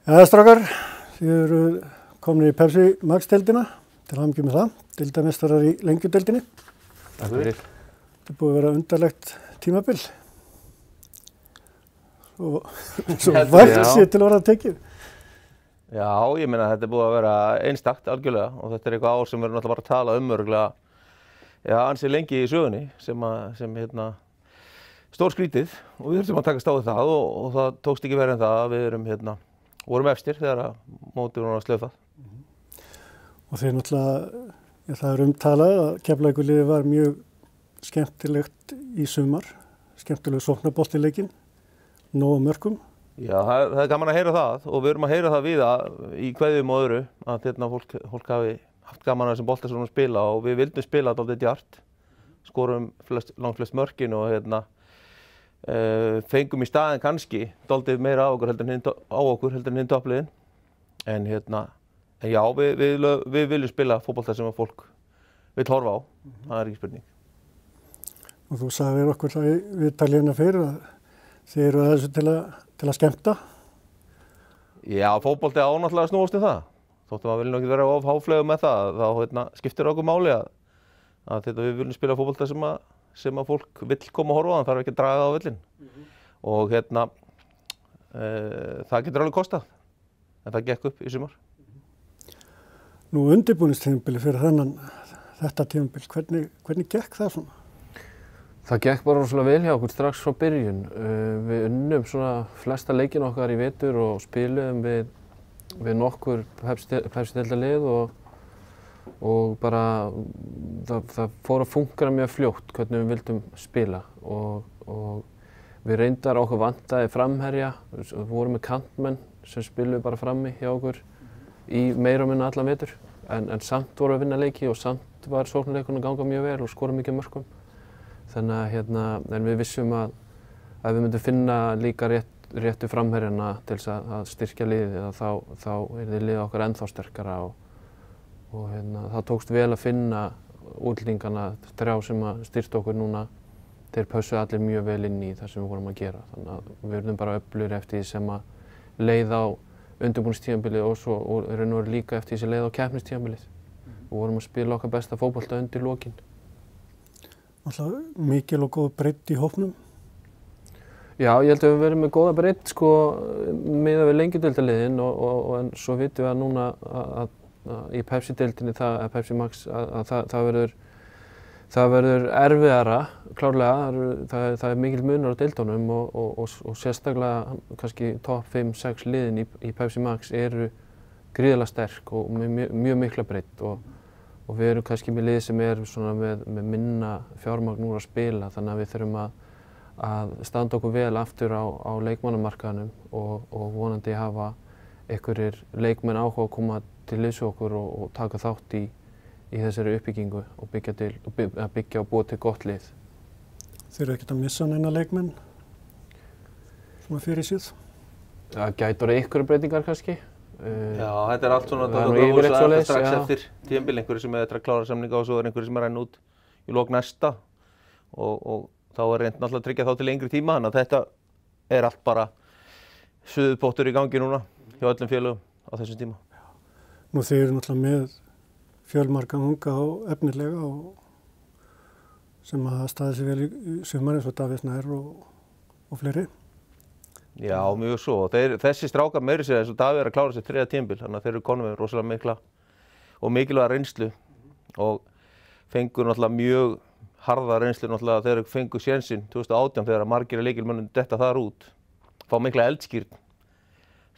Ja, strákar, þið eru komin í Pepsi Max-deildina, til hamingju með það, deildameistarar í lengjudeildinni. Takk fyrir. Þetta búið að vera undarlegt tímabil. Svo vært sér til orða tekið. Já, ég meina þetta er búið að vera einstakt algjörlega og þetta er eitthvað ár sem við erum náttúrulega bara að tala örugglega ansi lengi í sögunni sem stór skrítið og við þurftum að takast á við það og það tókst ekki verið en það að við erum vorum efstir þegar að mótið var slöfað. Og þeir náttúrulega, það er umtalað að Keflavíkurliðið var mjög skemmtilegt í sumar, skemmtileg sóknarbolti í leikinn, nóg mörkum. Já, það er gaman að heyra það og við erum að heyra það víða í kveðjum og öðru að fólk hafi haft gaman að þessum bolta sem við spila og við vildum spila dálítið djart, skorum langflest mörkin og fengum í staðinn kannski dálítið meira á okkur heldur en hinn toppliðin en já, við viljum spila fótbolta sem fólk vill horfa á, það er ekki spurning. Og þú sagðir okkur það í viðtali hérna fyrir að þið eru þessu til að skemmta? Já, fótbolti á náttúrulega snúast það. Þóttum að við viljum ekki vera of háfleygu með það, þá skiptir okkur máli að við viljum spila fótbolta sem að fólk vill koma að horfa á, það þarf ekki að draga það á völlinn. Og það getur alveg kostað, en það gekk upp í sumar. Nú undirbúningstímabili fyrir þetta tímabil, hvernig gekk það svona? Það gekk bara rosalega vel hjá okkur strax frá byrjun. Við unnum svona flesta leikina okkar í vetur og spiluðum við nokkur Pepsi-deildarlið og bara það fór að fúnkera mjög fljótt hvernig við vildum spila og við reyndar okkur vantaði framherja, við vorum með kantmenn sem spiluðu bara frammi hjá okkur í meira og minna allan vetur en samt voru að vinna leiki og samt var sóknarleikurinn að ganga mjög vel og skora mikið mörkum. Þannig en við vissum að við myndum finna líka réttu framherjana til þess að styrkja liðið þá yrði liðið okkar ennþá sterkara og það tókst vel að finna útlendingana þrjá sem að styrkja okkur núna. Þeir pössuðu allir mjög vel inn í það sem við vorum að gera. Þannig að við verðum bara öflugir eftir því sem að leið á undirbúningstímabilið og svo og raun og veru líka eftir því sem leið á keppnistímabilið. Við vorum að spila okkar besta fótbolta undir lokin. Alltaf mikil og góð breidd í hópnum? Já, ég held að við verðum með góða breidd miðað við lengjudeildarliðin en svo vitum við að núna að í Pepsi-deildinni, Pepsi Max, það verður erfiðara, klárlega, það er mikill munur á deildunum og sérstaklega kannski topp 5-6 liðin í Pepsi Max eru gríðarlega sterk og með mjög mikla breidd og við erum kannski með lið sem er með minna fjármagn úr að spila þannig að við þurfum að standa okkur vel aftur á leikmannamarkaðnum og vonandi hafa einhverjir leikmenn áhuga að koma til liðs okkur og taka þátt í þessari uppbyggingu og byggja og búa til gott lið. Þeir eru ekkert að missa neina leikmenn sem að fyrir síð? Það gæti orðið einhverjar breytingar kannski. Já, þetta allt svona strax eftir tímabil, einhverju sem er að klára samninga og svo einhverju sem renna út í lok næsta og þá reynt náttúrulega að tryggja þá til lengri tíma þannig að þetta allt bara suðupottur í gangi núna hjá öllum félögum á þessum tíma. Nú þeir eru náttúrulega með fjölmarga unga og efnilega sem að staði sig vel í sumar eins og Davíð Snær og fleiri. Já, mjög svo. Þessi strákar meiri segja eins og Davíð er að klára sér 3. tímabil, þannig að þeir eru konum með rosalega mikla og mikilvæga reynslu og fengu náttúrulega mjög harða reynslu náttúrulega þegar þeir fengu sénsinn 2018 þegar margir lykilmönnum detta þar út, fá mikla eldskírn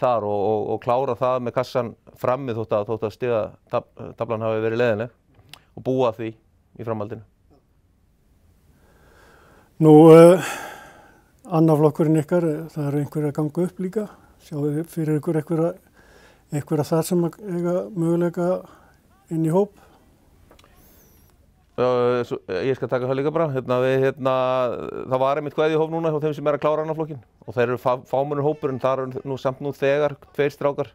þar og klára það með kassan frammi þótt að stigataflan hafi verið leiðinleg og búa því í framhaldinu. Nú, annar flokkurinn ykkar, það eru einhverja að ganga upp líka. Sjáu þið fyrir ykkur einhverja þar sem eiga möguleika inn í hóp? Ég skal taka það líka bara. Það var einmitt kveðið í hóp núna hjá þeim sem er að klára annar flokkin og þeir eru fámennur hópur en það eru samt nú þegar 2 strákar,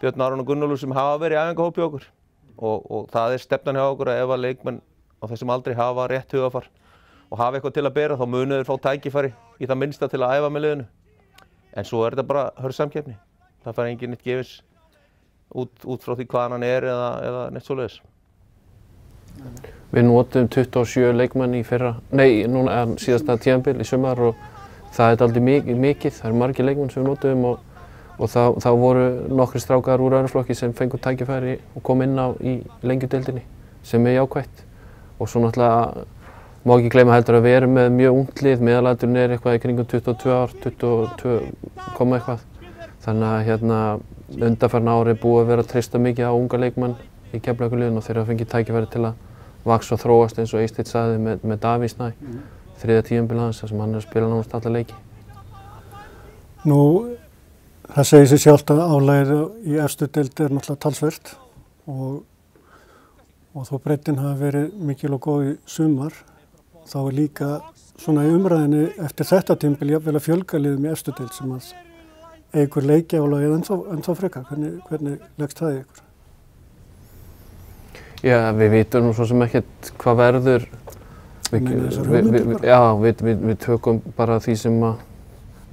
Björn Aron og Gunnólfur sem hafa verið í æfingahópi hjá okkur og það er stefnan hjá okkur að ef að leikmenn á þessum aldri hafa rétt hugafar og hafa eitthvað til að bera þá munu þeir fá tækifæri í það minnsta til að æfa með liðinu. En svo er þetta bara hörð samkeppni það fær enginn neitt gefins út frá því hvaðan hann eða neitt svoleiðis. Við notum 27 leikmenn í fyrra, núna síðasta tímabil í sumar og það dálítið mikið, það margir leikmenn sem við notum og þá voru nokkrir strákar úr öðrum flokki sem fengu tækifæri og kom inn á í lengjudeildinni sem jákvætt. Og svo náttúrulega má ekki gleyma heldur að við erum með mjög ungt lið, meðalaldurinn eitthvað í kringum 22 ár, 22 koma eitthvað. Þannig að undanfarin ári búið að vera að treysta mikið á unga leikmenn í Keflavíkurliðinu og þeir hafa fengið tækifæri til að vaxa og þróast eins og Eysteinn sagði með Davíð Snæ, þriðja tímabil hans þar sem hann að spila nánast alla leiki. Nú, það segir sig sjálft að álagið í efstu deild náttúrulega talsvert og þó breiddin hafi verið mikil og góð í sumar, þá líka svona í umræðinni eftir þetta tímabil jafnvel að fjölga liðum í efstu deild sem að eigur leikjaálagið ennþá frekar. Hvernig leggst það í ykkur? Já, við vitum nú svo sem ekkert hvað verður. Við tökum bara því sem að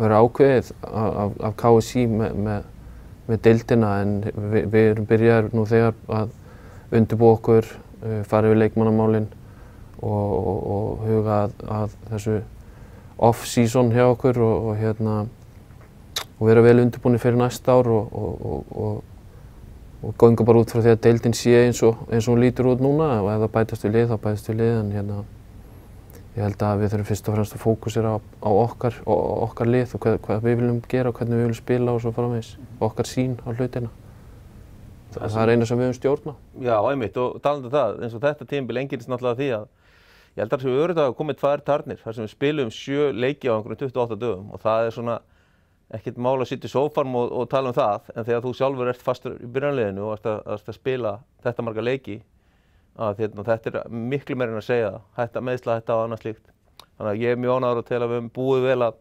vera ákveðið af KSÍ með deildina en við erum byrjaðir nú þegar að undirbúa okkur, fara yfir leikmannamálin og huga að þessu off-season hjá okkur og vera vel undirbúinir fyrir næsta ár og ganga bara út frá því að deildin sé eins og hún lítur út núna og ef það bætast við lið, þá bætast við lið en ég held að við þurfum fyrst og fremst að fókusera á okkar lið og hvað við viljum gera og hvernig við viljum spila og svo framvegis, okkar sýn á hlutina. Það er eina sem við höfum stjórn á. Já, einmitt og talandi það, eins og þetta tímabil einkennist náttúrulega því að ég held að þessu öðru dag komið 2 tarnir þar sem við spilum 7 leiki á einhverjum 28 dögum og það er svona ekkert mál að sitja í sófanum og tala það en þegar þú sjálfur ert fastur í byrjunarliðinu og ert að spila þetta marga leiki að þetta er miklu meira en að segja hætta meiðsla, hætta og annað slíkt. Þannig að ég er mjög ánægður til að við höfum búið vel að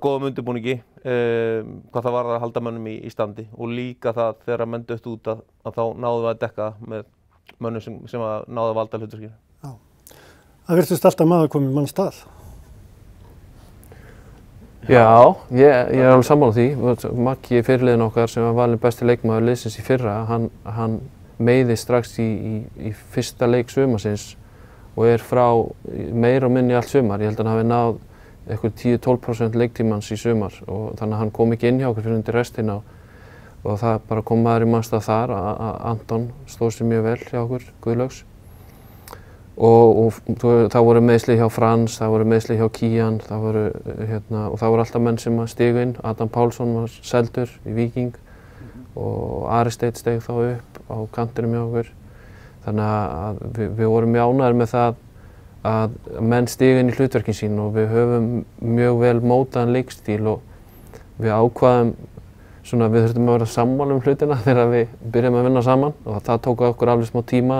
góðum undirbúningi hvað það var að halda mönnum í standi og líka það þegar menn dött út að þá náðum við að dekka með mönnum sem að náðu að valda hlutverkinu. Já, það virtist alltaf maður komið mann stað. Já, ég er alveg sammála því. Maggi fyrirliðinn okkar sem var valinn besti leikmaður liðsins í fyrra, hann meiðist strax í fyrsta leik sumarsins og er frá meira og minni allt sumar. Ég held að hann hafi náð eitthvað 10-12% leiktímans í sumar og þannig að hann kom ekki inn hjá okkur fyrir undir restina og það bara kom maður í mannstað þar að Anton stóð sér mjög vel hjá okkur, Guðlaugs. Og það voru meiðsli hjá Frans, það voru meiðsli hjá Kían, og það voru alltaf menn sem stigu inn. Adam Pálsson var seldur í Víking og Ari Steinn steig þá upp á kantinum hjá okkur. Þannig að við vorum mjög ánægðir með það að menn stigu inn í hlutverkin sín og við höfum mjög vel mótaðan leikstíl og við ákvaðum við þurftum að vera sammála hlutina þegar við byrjum að vinna saman og það tók okkur alveg smá tíma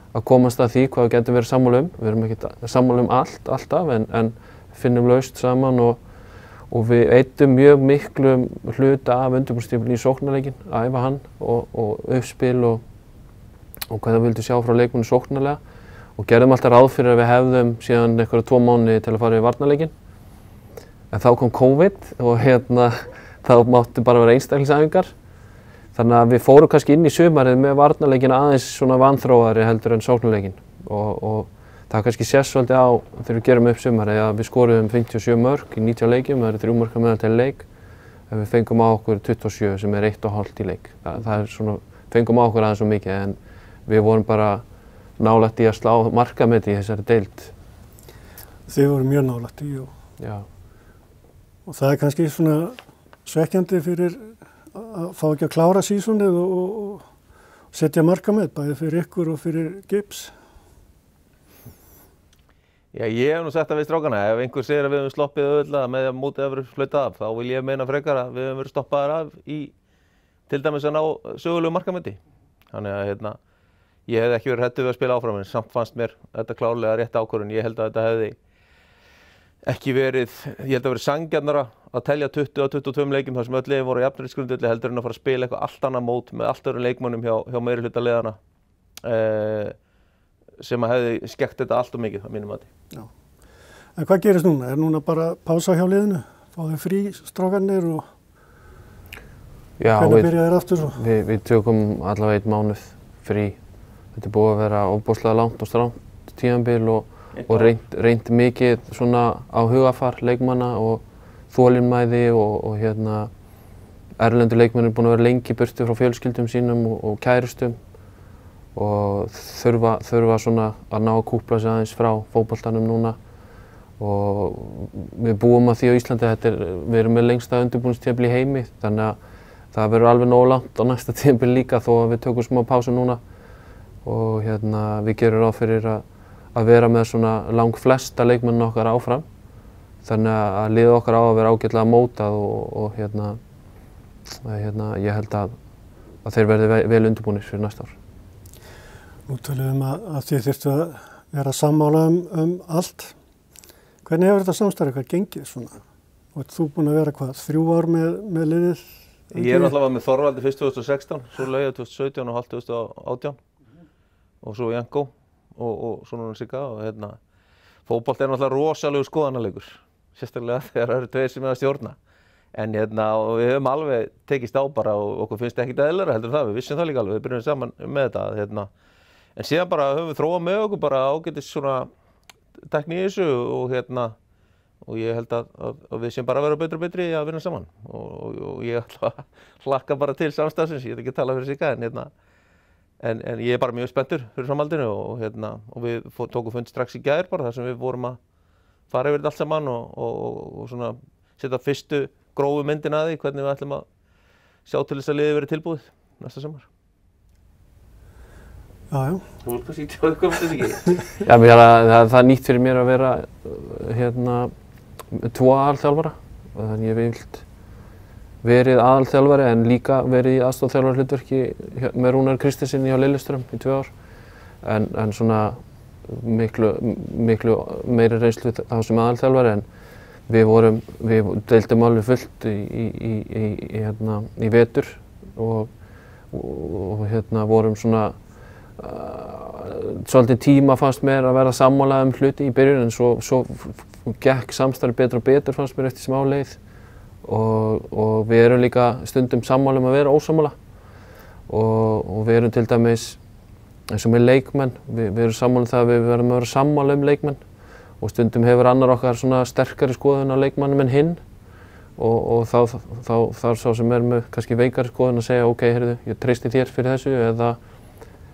að komast að því hvað við getum verið sammála um. Við erum ekki sammála um allt, alltaf, en finnum lausn saman og við eyddum mjög miklu hluta af undirbúningstímabilinu í sóknarleikinn, æfa hann og uppspil og hvað það vildi sjá frá leikmönnum sóknarlega og gerðum alltaf ráð fyrir að við hefðum síðan einhverja 2 mánuði til að fara í varnarleikinn. En þá kom COVID og þá máttu bara vera einstaklingsæfingar. Þannig að við fórum kannski inn í sumarið með varnarleikinn aðeins svona vanþróaðri heldur en sóknarleikinn og það kannski sést svolítið á þegar við gerum upp sumarið að við skoruðum 57 mörk í 90 leikjum, það eru 3 mörk að meðaltali leik en við fengum á okkur 27 sem er 1,5 í leik. Það er svona, fengum á okkur aðeins svo mikið en við vorum bara nálægt í að slá markamet í þessari deild. Þið voru mjög nálægt í og það er kannski svona svekkjandi fyrir að fá ekki að klára sísonið og setja markamet bæði fyrir ykkur og fyrir Gibbs. Já, ég hef nú sagt það við strákana, ef einhver segir að við höfum sloppið auðvitað með að mótið hefur verið flautað af, þá vil ég meina frekar að við höfum verið stoppaðir af í til dæmis að ná sögulegu markameti. Þannig að ég hef ekki verið hræddur við að spila áfram, en samt fannst mér þetta klárlega rétt ákvörðun. Ég held að þetta hefði ekki verið, ég held að verið sanngjarnara að telja 20 og 22 leikjum þar sem öll liðin voru á jafnréttisgrundvelli heldur en að fara að spila eitthvað allt annað mót með allt öðrum leikmönnum hjá meiri hluta liðanna sem að hefði skekkt þetta allt og mikið að mínum mati. Já. En hvað gerist núna? Er núna bara pása hjá liðinu? Fá þau frí strákarnir og Já, hvernig byrjaði þér aftur svo? Við tökum allavega 1 mánuð frí. Þetta búið að vera ofboðslega langt og strangt tímabil og reynt mikið svona á hugafar leikmanna og þolinmæði og erlendu leikmenn búin að vera lengi burtu frá fjölskyldum sínum og kærustum og þurfa svona að ná að kúpla sig aðeins frá fótboltanum núna og við búum að því á Íslandi við erum með lengsta undirbúningstímabil í heimi þannig að það verður alveg nógu langt á næsta tímabil líka þó að við tökum smá pásu núna og við gerum ráð fyrir að vera með svona langflesta leikmenn okkar áfram þannig að liðið okkar á að vera ágætlega mótað og ég held að þeir verði vel undirbúnir fyrir næsta ár. Nú tölum við að þið þyrftu að vera sammála allt. Hvernig hefur þetta samstarf eitthvað gengið svona? Og þú búin að vera hvað, 3 ár með liðið? Ég allavega með Þorvaldi fyrst 2016, svo Lauga 2017 og halvt 2018 og svo Janko og svo núna Sigga og fótbolt náttúrulega rosalegu skoðanarleikur, sérstaklega þegar það eru 2 sem að stjórna. En og við höfum alveg tekist á bara og okkur finnst ekkert eðlilegra heldur en það, við vissum það líka alveg, við byrjum saman með þetta. En síðan bara höfum við þróað með okkur bara ágætis svona tækni í þessu og ég held að við séum bara að vera betri og betri að vinna saman og ég hlakka bara til samstarfsins, ég get ekki að tala fyrir Sigga en ég bara mjög spenntur fyrir framhaldinu og við tókum fund strax í gær bara þar sem við vorum að fara yfir þetta allt saman og svona setja fyrstu grófu myndin að því hvernig við ætlum að sjá til þess að liðið verið tilbúið næsta sumar. Já. Þú vilt kannski tjóða eitthvað um þetta ekki? Já, það er nýtt fyrir mér að vera 2 aðalþjálfara þannig ég hef verið aðalþjálfari en líka verið í aðstoðarþjálfara hlutverki með Rúnar Kristensen hjá Lillestrøm í 2 ár en svona miklu meiri reynslu þá sem aðalþjálfari en við deildum alveg fullt í vetur og vorum svona svolítið tíma fannst mér að vera sammála hluti í byrjun en svo gekk samstarfið betur og betur fannst mér eftir smá leið og við erum líka stundum sammála að vera ósammála og við erum til dæmis eins og með leikmenn, við erum sammála það að við verðum að vera sammála leikmenn og stundum hefur annar okkar svona sterkari skoðun á leikmannum en hinn og þá sá sem með kannski veikari skoðun að segja ok, heyrðu, ég treysti þér fyrir þessu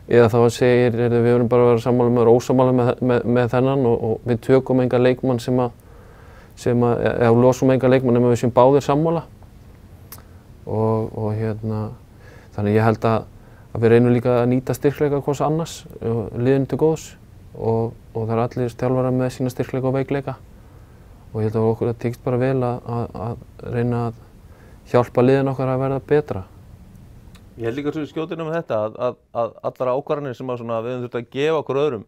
eða þá segir við verðum bara að vera sammála með ósammála með þennan og við tökum enga leikmann eða losum enga leikmann nema við séum báðir sammála og þannig ég held að við reynum líka að nýta styrkleika hvors annars liðinu til góðs og það eru allir þjálfarar með sína styrkleika og veikleika og ég held að okkur tekst bara vel að reyna að hjálpa liðinu okkar að verða betra. Ég held líka svo skjótinu með þetta að allar ákvarðanir sem við höfum þurft að gefa okkur öðrum,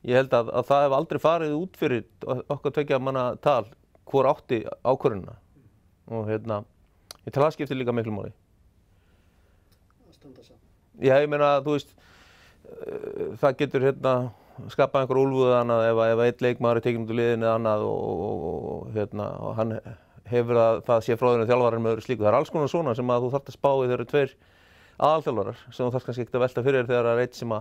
ég held að það hef aldrei farið út fyrir okkar 2 manna tal hvor átti ákvörðunina og ég tel það skiptir líka miklu máli. Að standa saman. Já, ég meina þú veist, það getur skapað einhver úlfúð annað ef einn leikmaður er tekinn út úr liðinu eða annað og hann hefur það sé frá þér þjálfarinn með öðru slíku. Það er alls konar svona sem að þú þarft að spá í þegar eru 2 aðalþjálfarar sem þú þarft kannski ekkert að velta fyrir þegar það er einn sem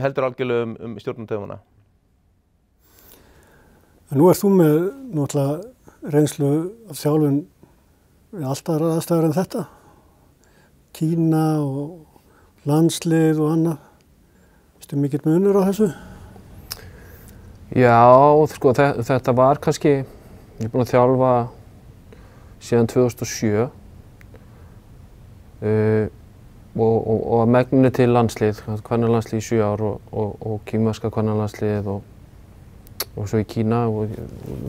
heldur algjörlega stjórnartaumana. Nú ert þú með náttúrulega reynslu af þjálfun við allt aðrar aðstæður en þetta. Kína og landslið og annað. Veistu mikill munur á þessu? Já, sko þetta var kannski, ég er búinn að þjálfa síðan 2007 og að megninu til landslið, kvennalandslið í 7 ár og kínverska kvennalandslið og svo í Kína og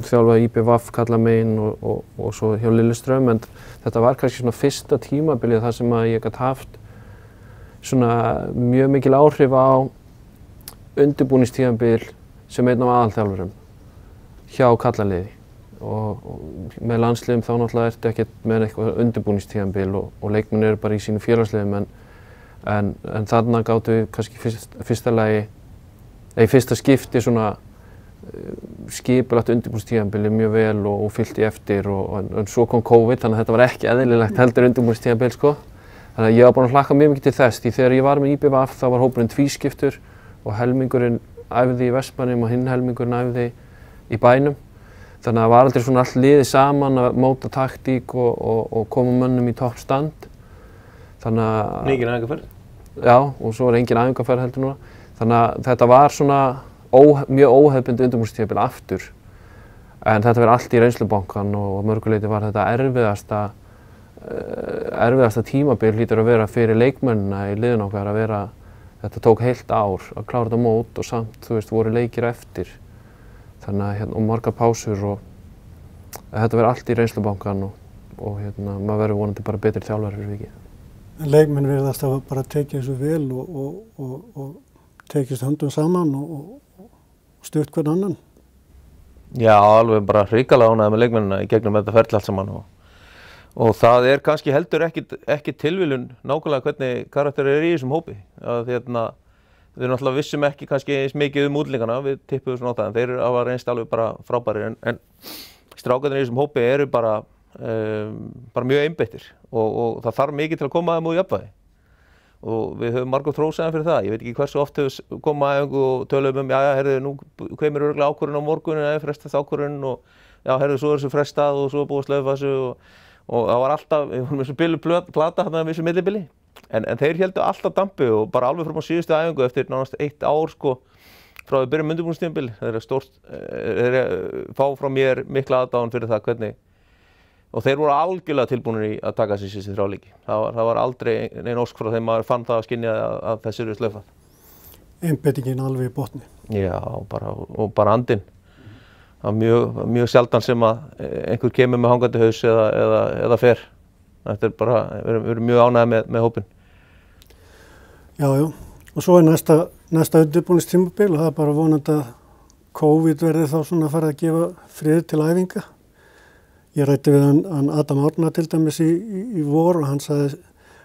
þjálfaði IBVF kalla megin og svo hjá Lillestrøm en þetta var kannski svona fyrsta tímabilið þar sem að ég gat haft svona mjög mikil áhrif á undirbúningstímabil sem einn af aðalþjálfurum hjá kallaliði og með landsliðum þá náttúrulega ertu ekkert með eitthvað undirbúningstímabil og leikmenn eru bara í sínu félagsliðum en þarna gátu við kannski fyrsta skipti svona skipulagt undirbúningstímabilið mjög vel og fylgdi eftir en svo kom COVID þannig að þetta var ekki eðlilegt heldur undirbúningstímabil sko. Þannig að ég var búinn að hlakka mjög mikið til þess því þegar ég var með IBVF þá var hópurinn tvískiptur og helmingurinn æfði í Vestmannaeyjum og hinn helmingurinn æfði í bænum. Þannig að það var aldrei svona allt liðið saman að móta taktík og koma mönnum í toppstand. Þannig að Engin æfingarferð? Já, og svo var engin æfingarferð heldur núna. Þannig að þetta var svona mjög óhefðbundið undirbúningstímabil aftur. En þetta verið allt í reynslubankann og að mörgu leyti var þetta erfiðasta tímabil hlýtur að vera fyrir leikmennina í liðinu okkar að vera, þetta tók heilt ár að klára þetta mót og samt, þú veist, voru leikir eftir. Þannig að og margar pásur og þetta verið allt í reynslubankann og maður verður vonandi bara betri þjálfari fyrir vikið. Leikmenn virðast að bara tekið þessu vel og tekist höndum saman og stutt hvern annan. Já, alveg bara hrikalega ánægður með leikmennina í gegnum þetta ferli allt saman og það kannski heldur ekki tilviljun nákvæmlega hvernig karakterir í þessum hópi. Við náttúrulega vissum ekki kannski eins mikið útlendingana, við tippuðum svona á það en þeir hafa reynst alveg bara frábærir en strákarnir í þessum hópi eru bara mjög einbeittir og það þarf mikið til að koma þeim úr jafnvægi og við höfum margur hrósaðan fyrir það. Ég veit ekki hversu oft hefur komið að æfingu og töluðum heyrðu, nú kemur örugglega ákvörðun á morgun eða frestast ákvörðun og heyrðu, svo þessu frestað og svo búið að slaufa þessu og það var alltaf, við vorum eins og billu plata þarna við þessu millibili. En þeir héldu alltaf dampi og bara alveg frá síðustu æfingu eftir nánast 1 ár sko frá við byrjum undirbúningstímabili. Þeir fá frá mér mikla aðdáun fyrir það hvernig og þeir voru algjörlega tilbúnir í að taka þessi síðustu 3 leiki. Það var aldrei nein ósk frá þeim maður fann það að skynja að þessu eru slaufað. Einbeitingin alveg í botni. Já, bara andinn. Það mjög sjaldan sem að einhver kemur með hangandi haus eða fer. Þetta bara, við erum mjög ánægðir með hópinn. Já, og svo næsta undirbúningstímabil og það bara vonandi að COVID verði þá svona að fara að gefa frið til æfinga. Ég ræddi við hann Adam Árna til dæmis í vor og hann sagði,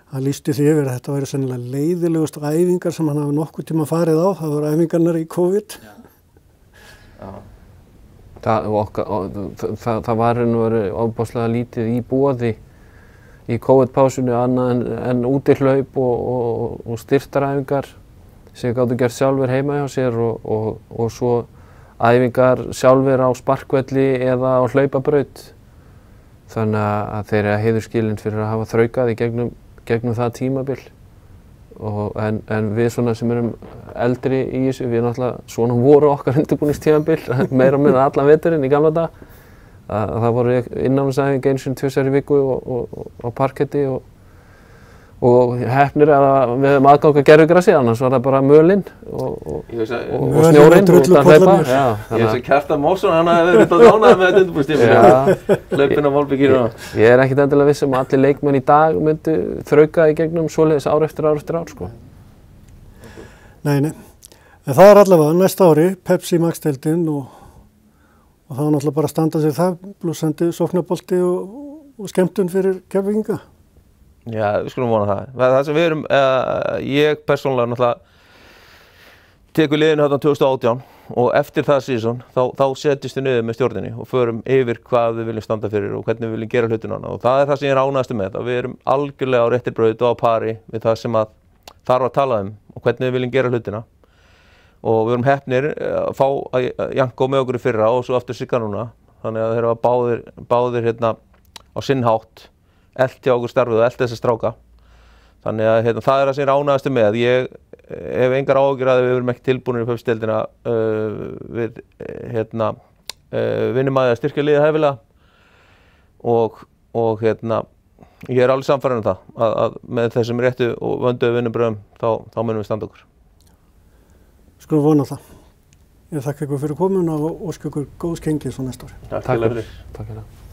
hann lýsti því yfir að þetta væri sennilega leiðilegust æfingar sem hann hafi nokkuð tíma farið á, það voru æfingarnar í COVID. Já. Það var ofboðslega lítið í boði í COVID-pásunni annað en útihlaup og styrktaræfingar sem gátu gert sjálfur heima hjá sér og svo æfingar sjálfur á sparkvelli eða á hlaupabraut. Þannig að þeir eru heiðurskilin fyrir að hafa þraukað í gegnum það tímabil. En við svona sem erum eldri í þessu, við náttúrulega svona voru okkar undirbúningstímabil meira og minna allan veturinn í gamla dag. Það voru innanlandsæfingar einu sinni 2 sinnum í viku á parketti og heppnir að við höfum aðgang að gervigrasi, annars var það bara mölinn og snjórinn út að hlaupa. Ég veist að Kjartan Mósson, hann hefði verið ánægður með þetta undirbúningstímabil. Hlaupinn á Volbíkinu. Ég er ekkert endilega viss að allir leikmenn í dag myndu þrauka í gegnum svoleiðis ár eftir ár sko. Nei. En það allavega næsta ári, Pepsi Max-deildin og það var náttúrulega bara að standa sér það, blúsandi sóknarbolti og skemmtun fyrir Keflvíkinga. Já, við skulum vona það. Það sem við erum, ég persónulega náttúrulega tekur liðinu þarna 2018 og eftir það season þá setjumst við niður með stjórninni og förum yfir hvað við viljum standa fyrir og hvernig við viljum gera hlutina og það er það sem ég er ánægðastur með, að við erum algjörlega á réttri braut og á pari við það sem að þarf að tala og hvernig við viljum gera hlutina og við erum heppnir að fá Janko með okkur í fyrra og svo aftur Sigga núna, þannig að þeir hafa báðir á sinn hátt elt hjá okkur starfið og elt þessa stráka. Þannig að það er það sem ég er ánægðastur með. Ég hef engar áhyggjur að við erum ekki tilbúnir í Pepsi-deildina við vinnum að styrkja liðið hæfilega og ég er alveg sannfærður um það að með þessum réttu og vönduðu vinnubrögðum þá munum við standa okkur. Skulum vona það. Ég þakka ykkur fyrir komuna og óska ykkur góðs gengi svo næsta ári. Takk fyrir. Takk fyrir.